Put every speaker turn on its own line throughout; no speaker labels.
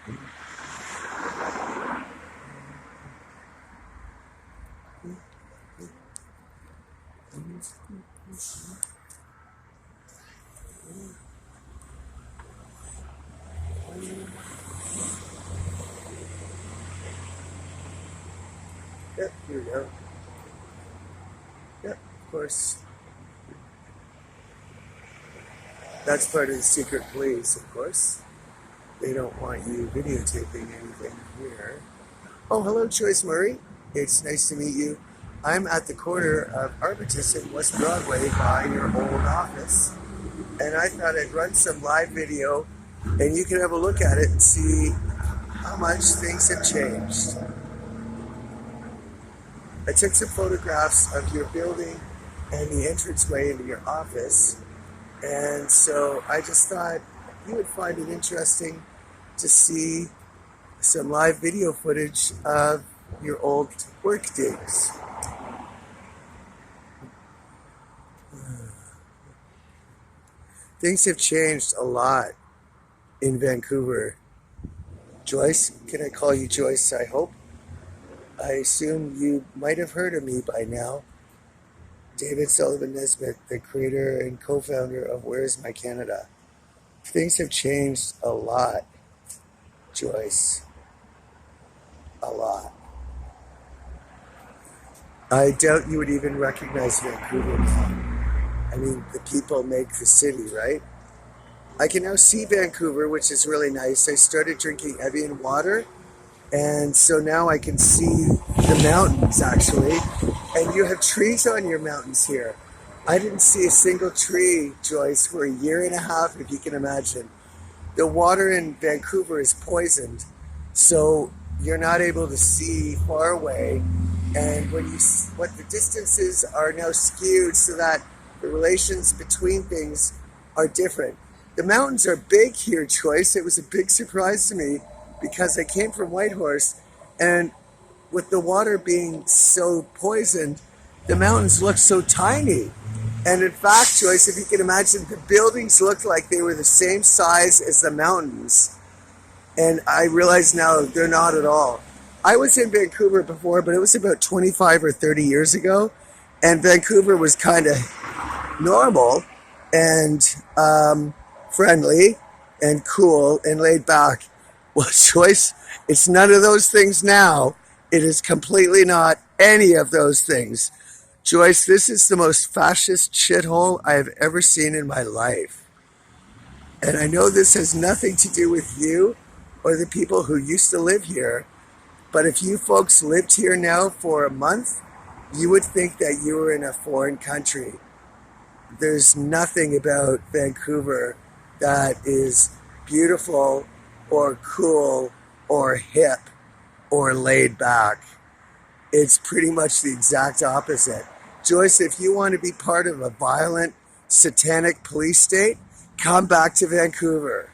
Yep, here we go. Yep, of course. That's part of the secret police, of course. They don't want you videotaping anything here. Oh, hello, Joyce Murray. It's nice to meet you. I'm at the corner of Arbutus and West Broadway by your old office. And I thought I'd run some live video and you can have a look at it and see how much things have changed. I took some photographs of your building and the entranceway into your office. And so I just thought you would find it interesting to see some live video footage of your old work days. Things have changed a lot in Vancouver. Joyce, can I call you Joyce, I hope? I assume you might have heard of me by now. David Sullivan Nesbitt, the creator and co-founder of Where's My Canada. Things have changed a lot, Joyce. A lot. I doubt you would even recognize Vancouver now. I mean, the people make the city, right? I can now see Vancouver, which is really nice. I started drinking Evian water, and so now I can see the mountains, actually. And you have trees on your mountains here. I didn't see a single tree, Joyce, for a year and a half, if you can imagine. The water in Vancouver is poisoned, so you're not able to see far away. And when what the distances are now skewed so that the relations between things are different. The mountains are big here, Joyce. It was a big surprise to me because I came from Whitehorse, and with the water being so poisoned, the mountains look so tiny. And in fact, Joyce, if you can imagine, the buildings looked like they were the same size as the mountains. And I realize now they're not at all. I was in Vancouver before, but it was about 25 or 30 years ago. And Vancouver was kind of normal and friendly and cool and laid back. Well, Joyce, it's none of those things now. It is completely not any of those things. Joyce, this is the most fascist shithole I have ever seen in my life. And I know this has nothing to do with you or the people who used to live here, but if you folks lived here now for a month, you would think that you were in a foreign country. There's nothing about Vancouver that is beautiful or cool or hip or laid back. It's pretty much the exact opposite. Joyce, if you want to be part of a violent, satanic police state, come back to Vancouver.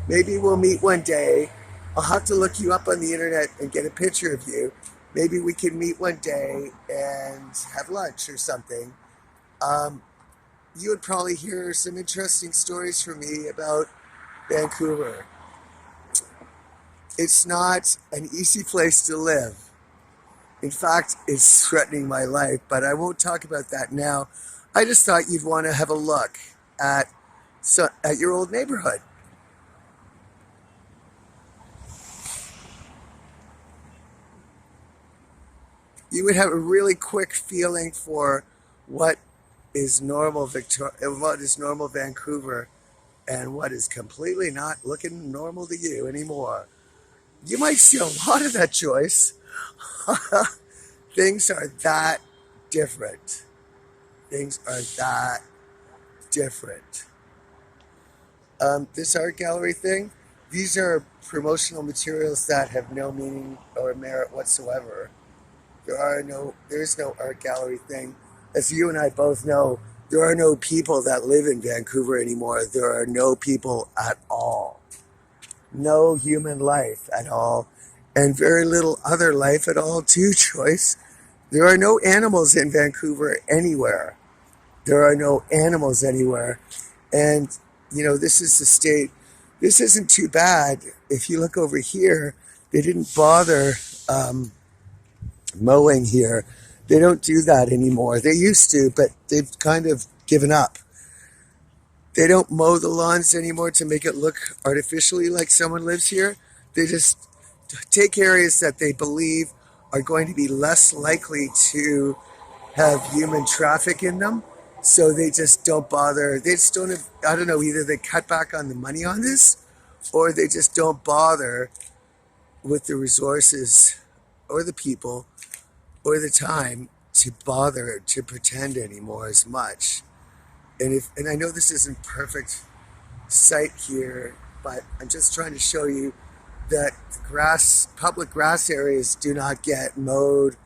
Maybe we'll meet one day. I'll have to look you up on the internet and get a picture of you. Maybe we can meet one day and have lunch or something. You would probably hear some interesting stories from me about Vancouver. It's not an easy place to live. In fact, it's threatening my life, but I won't talk about that now. I just thought you'd want to have a look at your old neighborhood. You would have a really quick feeling for what is normal Vancouver and what is completely not looking normal to you anymore. You might see a lot of that, Joyce. Things are that different. Things are that different. This art gallery thing, these are promotional materials that have no meaning or merit whatsoever. There's no art gallery thing. As you and I both know, there are no people that live in Vancouver anymore. There are no people at all. No human life at all. And very little other life at all too, Joyce. There are no animals in Vancouver anywhere. There are no animals anywhere. And this is the state. This isn't too bad. If you look over here, they didn't bother mowing here. They don't do that anymore. They used to, but they've kind of given up. They don't mow the lawns anymore to make it look artificially like someone lives here. They just take areas that they believe are going to be less likely to have human traffic in them. So they just don't bother. They just don't have, I don't know, either they cut back on the money on this or they just don't bother with the resources or the people or the time to bother to pretend anymore as much. And I know this isn't perfect sight here, but I'm just trying to show you that public grass areas do not get mowed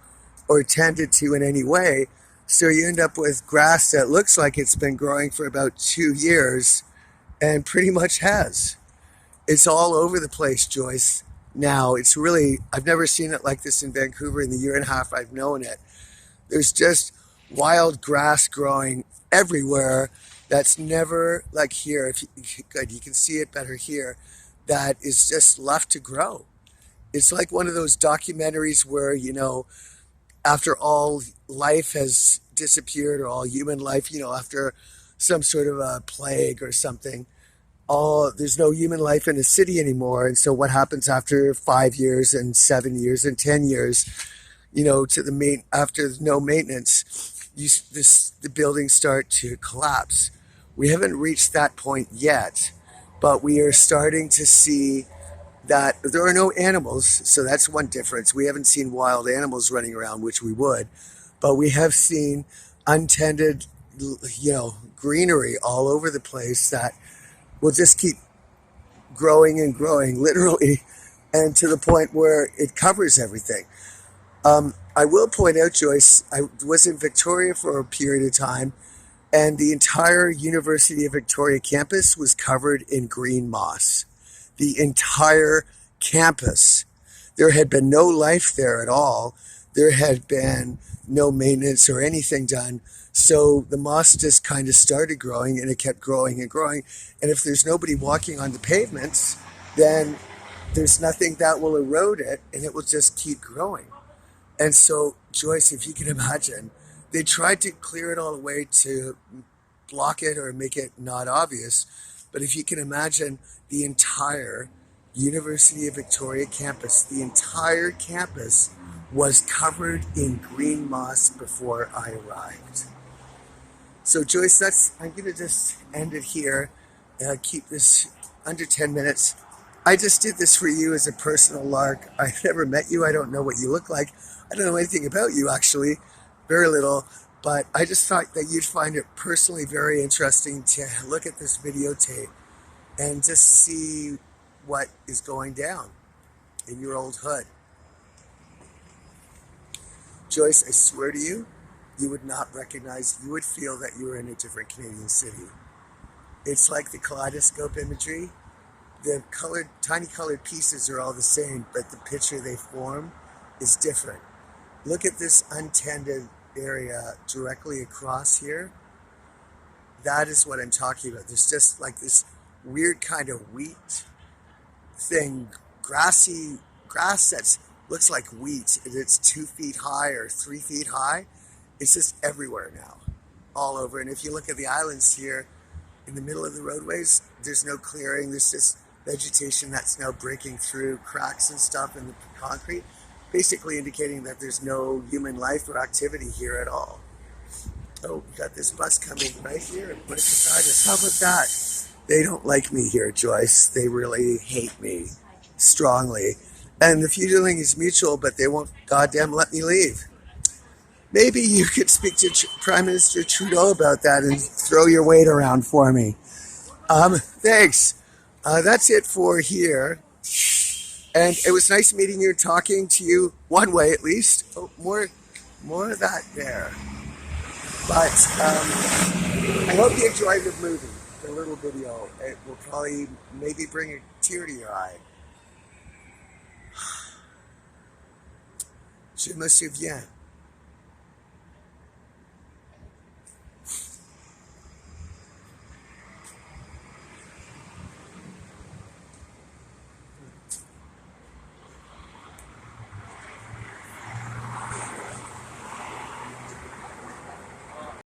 or tended to in any way. So you end up with grass that looks like it's been growing for about 2 years and pretty much has. It's all over the place, Joyce. Now, it's really, I've never seen it like this in Vancouver in the year and a half I've known it. There's just wild grass growing everywhere that's never like here. Good, you can see it better here. That is just left to grow. It's like one of those documentaries where, after all life has disappeared or all human life, after some sort of a plague or something, there's no human life in a city anymore. And so what happens after 5 years and 7 years and 10 years, after no maintenance, the buildings start to collapse. We haven't reached that point yet, but we are starting to see that there are no animals. So that's one difference. We haven't seen wild animals running around, which we would, but we have seen untended, greenery all over the place that will just keep growing and growing, literally, and to the point where it covers everything. I will point out, Joyce, I was in Victoria for a period of time, and the entire University of Victoria campus was covered in green moss. The entire campus. There had been no life there at all. There had been no maintenance or anything done. So the moss just kind of started growing, and it kept growing and growing. And if there's nobody walking on the pavements, then there's nothing that will erode it, and it will just keep growing. And so, Joyce, if you can imagine, they tried to clear it all away to block it or make it not obvious. But if you can imagine the entire University of Victoria campus, the entire campus was covered in green moss before I arrived. So, Joyce, I'm going to just end it here. Keep this under 10 minutes. I just did this for you as a personal lark. I've never met you. I don't know what you look like. I don't know anything about you, actually. Very little. But I just thought that you'd find it personally very interesting to look at this videotape and just see what is going down in your old hood. Joyce, I swear to you, you would not recognize, you would feel that you were in a different Canadian city. It's like the kaleidoscope imagery. The tiny colored pieces are all the same, but the picture they form is different. Look at this untended area directly across here. That is what I'm talking about. There's just like this weird kind of wheat thing, grass that looks like wheat, and it's 2 feet high or 3 feet high. It's just everywhere now, all over. And if you look at the islands here in the middle of the roadways, there's no clearing. There's just vegetation that's now breaking through cracks and stuff in the concrete, basically indicating that there's no human life or activity here at all. Oh, we got this bus coming right here and right beside us. How about that? They don't like me here, Joyce. They really hate me strongly. And the feeling is mutual, but they won't goddamn let me leave. Maybe you could speak to Prime Minister Trudeau about that and throw your weight around for me. Thanks. That's it for here. And it was nice meeting you, talking to you one way at least. Oh, more of that there. But I hope you enjoyed the movie, the little video. It will probably maybe bring a tear to your eye. Je me souviens.